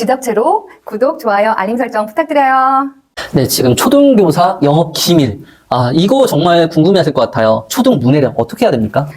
지덕체로 구독, 좋아요, 알림 설정 부탁드려요. 네, 지금 초등교사 영업 기밀. 이거 정말 궁금해하실 것 같아요. 초등 문해력 어떻게 해야 됩니까?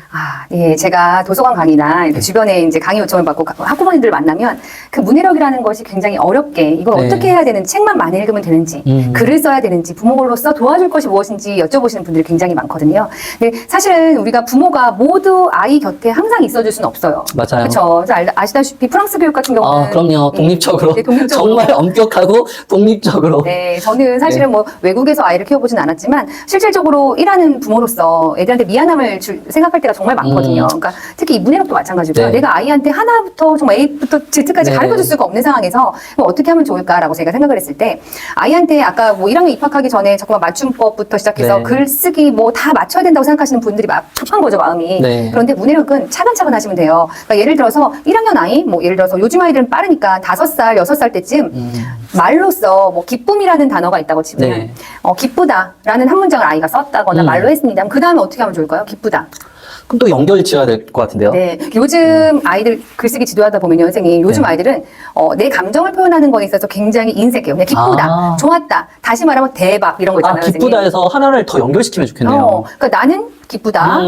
예, 제가 도서관 강의나 이렇게 주변에 이제 강의 요청을 받고 학부모님들을 만나면 그 문해력이라는 것이 굉장히 어렵게 이걸 네. 어떻게 해야 되는지, 책만 많이 읽으면 되는지, 글을 써야 되는지, 부모로서 도와줄 것이 무엇인지 여쭤보시는 분들이 굉장히 많거든요. 근데 사실은 우리가 부모가 모두 아이 곁에 항상 있어줄 수는 없어요. 맞아요. 그렇죠. 아시다시피 프랑스 교육 같은 경우는 그럼요. 독립적으로. 네, 독립적으로. 정말 엄격하고 독립적으로. 네, 저는 사실은 뭐 외국에서 아이를 키워보진 않았지만 실질적으로 일하는 부모로서 애들한테 미안함을 생각할 때가 정말 많거든요. 그러니까 특히 이 문해력도 마찬가지고요. 네. 내가 아이한테 하나부터 정말 A부터 Z까지 네. 가르쳐줄 수가 없는 상황에서 그럼 어떻게 하면 좋을까라고 제가 생각을 했을 때 아이한테 아까 뭐 1학년 입학하기 전에 자꾸만 맞춤법부터 시작해서 네. 글쓰기 뭐 다 맞춰야 된다고 생각하시는 분들이 막 급한 거죠, 마음이. 네. 그런데 문해력은 차근차근 하시면 돼요. 그러니까 예를 들어서 1학년 아이, 뭐 예를 들어서 요즘 아이들은 빠르니까 5살, 6살 때쯤 말로써 뭐 기쁨이라는 단어가 있다고 치면 네. 기쁘다라는 한 문장을 아이가 썼다거나 말로 했습니다. 그 다음에 어떻게 하면 좋을까요? 기쁘다. 그럼 또 연결 지어야 될 것 같은데요. 네, 요즘 아이들 글쓰기 지도하다 보면요, 선생님, 요즘 네. 아이들은 내 감정을 표현하는 거에 있어서 굉장히 인색해요. 그냥 기쁘다, 좋았다, 다시 말하면 대박 이런 거 있잖아요. 기쁘다 해서 하나를 더 연결시키면 좋겠네요. 그러니까 나는 기쁘다.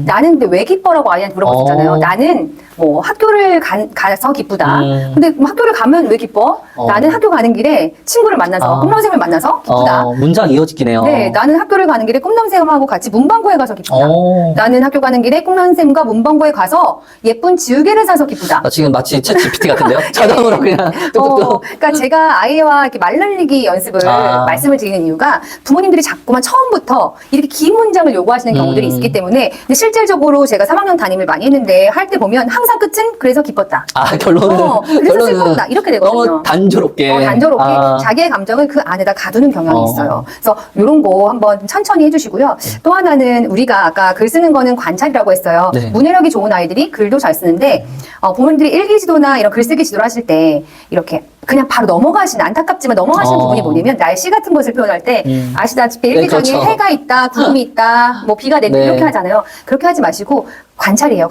나는 근데 왜 기뻐라고 아이한테 물어볼 수 있잖아요. 나는 뭐 학교를 가서 기쁘다. 근데 뭐 학교를 가면 왜 기뻐? 나는 학교 가는 길에 친구를 만나서 꿈남샘을 만나서 기쁘다. 문장 이어지기네요. 네, 나는 학교를 가는 길에 꿈남샘하고 같이 문방구에 가서 기쁘다. 나는 학교 가는 길에 꿈남샘과 문방구에 가서 예쁜 지우개를 사서 기쁘다. 지금 마치 챗 GPT 같은데요? 자동으로 그냥 뚝뚝뚝. 그러니까 제가 아이와 이렇게 말 날리기 연습을 말씀을 드리는 이유가 부모님들이 자꾸만 처음부터 이렇게 긴 문장을 요구하시는 경우들이 있기 때문에 근데 실질적으로 제가 3학년 담임을 많이 했는데 할 때 보면 항상 끝은 그래서 기뻤다. 결론은 그래서 슬펐다. 이렇게 되거든요. 너무 단조롭게. 단조롭게 자기의 감정을 그 안에다 가두는 경향이 있어요. 그래서 이런 거 한번 천천히 해주시고요. 또 하나는 우리가 아까 글 쓰는 거는 관찰이라고 했어요. 네. 문해력이 좋은 아이들이 글도 잘 쓰는데 부모님들이 일기 지도나 이런 글쓰기 지도를 하실 때 이렇게 그냥 바로 넘어가시는 안타깝지만 넘어가시는 부분이 뭐냐면 날씨 같은 것을 표현할 때 아시다시피 일기장에 그렇죠. 해가 있다, 구름이 있다, 뭐 비가 내린다 이렇게 하잖아요. 그렇게 하지 마시고 관찰이에요.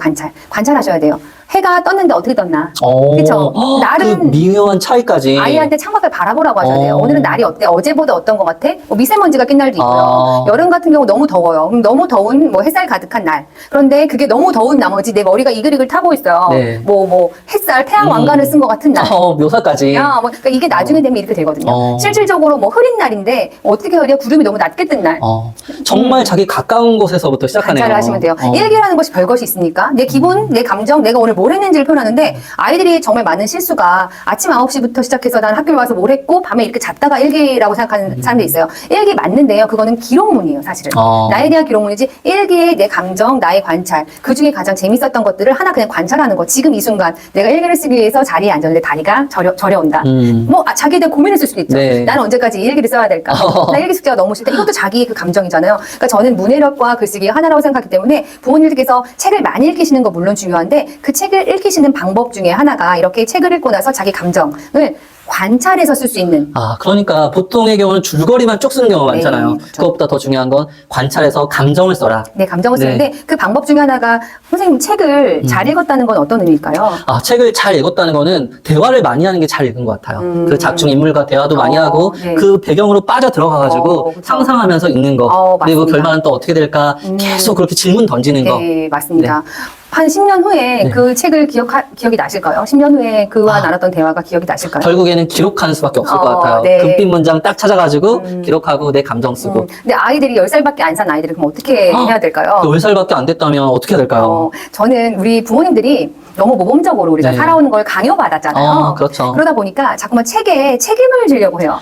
관찰하셔야 돼요. 해가 떴는데 어떻게 떴나? 그렇죠. 날은 그 미묘한 차이까지. 아이한테 창밖을 바라보라고 하셔야 돼요. 오늘은 날이 어때? 어제보다 어떤 것 같아? 미세먼지가 낀 날도 있고요. 여름 같은 경우 너무 더워요. 그럼 너무 더운 뭐 햇살 가득한 날. 그런데 그게 너무 더운 나머지 내 머리가 이글이글 타고 있어요. 네. 뭐 햇살, 태양 왕관을 쓴 것 같은 날. 묘사까지. 그러니까 이게 나중에 되면 이렇게 되거든요. 실질적으로 뭐 흐린 날인데 어떻게 흐려? 구름이 너무 낮게 뜬 날. 정말 자기 가까운 곳에서부터 시작하네요. 관찰을 하시면 돼요. 일기라는 것이 별것이 있으니까 내 기분, 내 감정, 내가 오늘 뭘 했는지를 표현하는데 아이들이 정말 많은 실수가 아침 9시부터 시작해서 난 학교에 와서 뭘 했고 밤에 이렇게 잤다가 일기라고 생각하는 사람들이 있어요. 일기 맞는데요. 그거는 기록문이에요, 사실은. 나에 대한 기록문이지 일기에 내 감정, 나의 관찰, 그중에 가장 재밌었던 것들을 하나 그냥 관찰하는 거. 지금 이 순간 내가 일기를 쓰기 위해서 자리에 앉았는데 다리가 저려온다. 자기에 대한 고민을 쓸 수도 있죠. 네. 나는 언제까지 이 일기를 써야 될까? 나 일기 숙제가 너무 싫다. 이것도 자기의 그 감정이잖아요. 그러니까 저는 문해력과 글쓰기가 하나라고 생각하기 때문에 부모님들께서 책을 많이 읽히시는 거 물론 중요한데 그 책을 읽히시는 방법 중에 하나가 이렇게 책을 읽고 나서 자기 감정을 관찰해서 쓸 수 있는. 그러니까 보통의 경우는 줄거리만 쭉 쓰는 경우가 많잖아요. 그렇죠. 그것보다 더 중요한 건 관찰해서 감정을 써라. 네, 감정을 쓰는데 그 방법 중에 하나가 선생님 책을 잘 읽었다는 건 어떤 의미일까요? 책을 잘 읽었다는 거는 대화를 많이 하는 게 잘 읽은 것 같아요. 그 작중 인물과 대화도 많이 하고 네. 그 배경으로 빠져 들어가가지고 그렇죠. 상상하면서 읽는 거. 그리고 맞습니다. 결말은 또 어떻게 될까 계속 그렇게 질문 던지는 거. 네, 맞습니다. 한 10년 후에 그 책을 기억이 나실까요? 10년 후에 그와 나눴던 대화가 기억이 나실까요? 결국에는 기록하는 수밖에 없을 것 같아요. 네. 금빛 문장 딱 찾아가지고 기록하고 내 감정 쓰고. 근데 아이들이 10살밖에 안 산 아이들은 그럼 어떻게 해야 될까요? 10살밖에 안 됐다면 어떻게 해야 될까요? 저는 우리 부모님들이 너무 모범적으로 우리가 살아오는 걸 강요받았잖아요. 그렇죠. 그러다 보니까 자꾸만 책에 책임을 지려고 해요.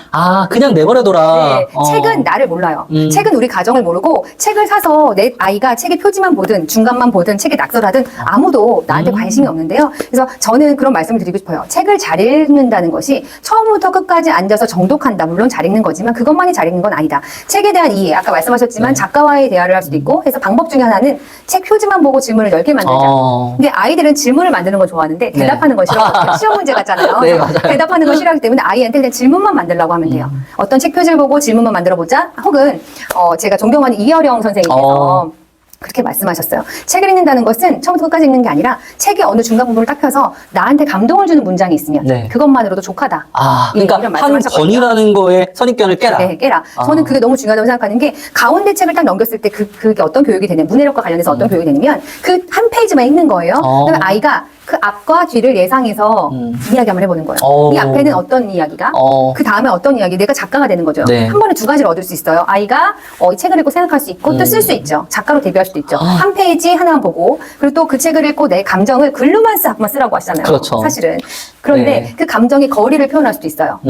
그냥 내버려둬라. 네, 책은 나를 몰라요. 책은 우리 가정을 모르고 책을 사서 내 아이가 책의 표지만 보든 중간만 보든 책에 낙서하든 아무도 나한테 관심이 없는데요. 그래서 저는 그런 말씀을 드리고 싶어요. 책을 잘 읽는다는 것이 처음부터 끝까지 앉아서 정독한다. 물론 잘 읽는 거지만 그것만이 잘 읽는 건 아니다. 책에 대한 이해, 아까 말씀하셨지만 작가와의 대화를 할 수도 있고 해서 방법 중에 하나는 책 표지만 보고 질문을 10개 만들자. 근데 아이들은 질문을 만드는 걸 좋아하는데 대답하는 걸 싫어하거든요. 시험 문제 같잖아요. 네, 맞아요. 대답하는 걸 싫어하기 때문에 아이한테 그냥 질문만 만들라고 하면 돼요. 어떤 책 표지를 보고 질문만 만들어보자. 혹은 제가 존경하는 이어령 선생님께서 그렇게 말씀하셨어요. 책을 읽는다는 것은 처음부터 끝까지 읽는 게 아니라 책의 어느 중간 부분을 딱 펴서 나한테 감동을 주는 문장이 있으면 네. 그것만으로도 족하다. 아, 예, 그러니까 이런 한 말씀하셨거든요. 권이라는 거에 선입견을 깨라. 네, 깨라. 아. 저는 그게 너무 중요하다고 생각하는 게 가운데 책을 딱 넘겼을 때 그게 어떤 교육이 되냐, 문해력과 관련해서 어떤 교육이 되냐면 그 한 페이지만 읽는 거예요. 그러면 아이가 그 앞과 뒤를 예상해서 이야기 한번 해보는 거예요. 이 앞에는 어떤 이야기가, 그 다음에 어떤 이야기, 내가 작가가 되는 거죠. 네. 한 번에 두 가지를 얻을 수 있어요. 아이가 이 책을 읽고 생각할 수 있고 또 쓸 수 있죠. 작가로 데뷔할 수도 있죠. 한 페이지 하나만 보고 그리고 또 그 책을 읽고 내 감정을 글로만 쓰라고 하시잖아요. 그렇죠. 사실은. 그런데 네. 그 감정의 거리를 표현할 수도 있어요.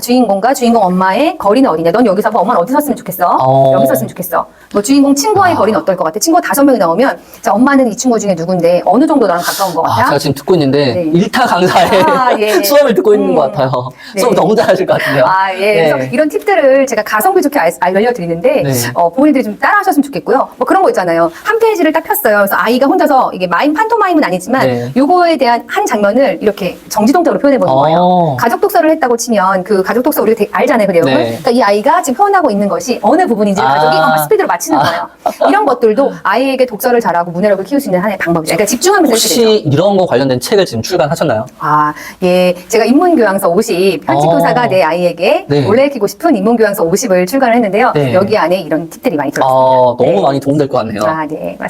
주인공과 주인공 엄마의 거리는 어디냐. 넌 여기서 봐. 엄마는 어디 섰으면 좋겠어? 여기 섰으면 좋겠어. 뭐 주인공 친구와의 거리는 어떨 것 같아? 친구가 5명이 나오면 자, 엄마는 이 친구 중에 누군데 어느 정도 나랑 가까운 것 같아? 제가 지금 듣고 있는데 네. 일타 강사의 예. 수업을 듣고 있는 것 같아요. 네. 수업 너무 잘하실 것 같은데요. 예. 그래서 네. 이런 팁들을 제가 가성비 좋게 알려드리는데, 네. 부모님들이 좀 따라 하셨으면 좋겠고요. 뭐 그런 거 있잖아요. 한 페이지를 딱 폈어요. 그래서 아이가 혼자서 이게 판토마임은 아니지만, 네. 요거에 대한 한 장면을 이렇게 정지동작으로 표현해보는 거예요. 가족 독서를 했다고 치면, 그 가족 독서 우리가 알잖아요. 그 내용을. 네. 그러니까 이 아이가 지금 표현하고 있는 것이 어느 부분인지를 가족이 스피드로 맞추는 거예요. 이런 것들도 아이에게 독서를 잘하고 문해력을 키울 수 있는 하나의 방법이죠. 그러니까 집중하면서 이렇게 되죠. 혹시 이런 거 관련된 책을 지금 출간하셨나요? 예. 제가 인문교양서 50, 편집교사가 내 아이에게 네. 몰래 익히고 싶은 인문교양서 50을 출간을 했는데요. 네. 여기 안에 이런 팁들이 많이 들어있습니다. 너무 많이 도움될 것 같네요. 네. 맞습니다.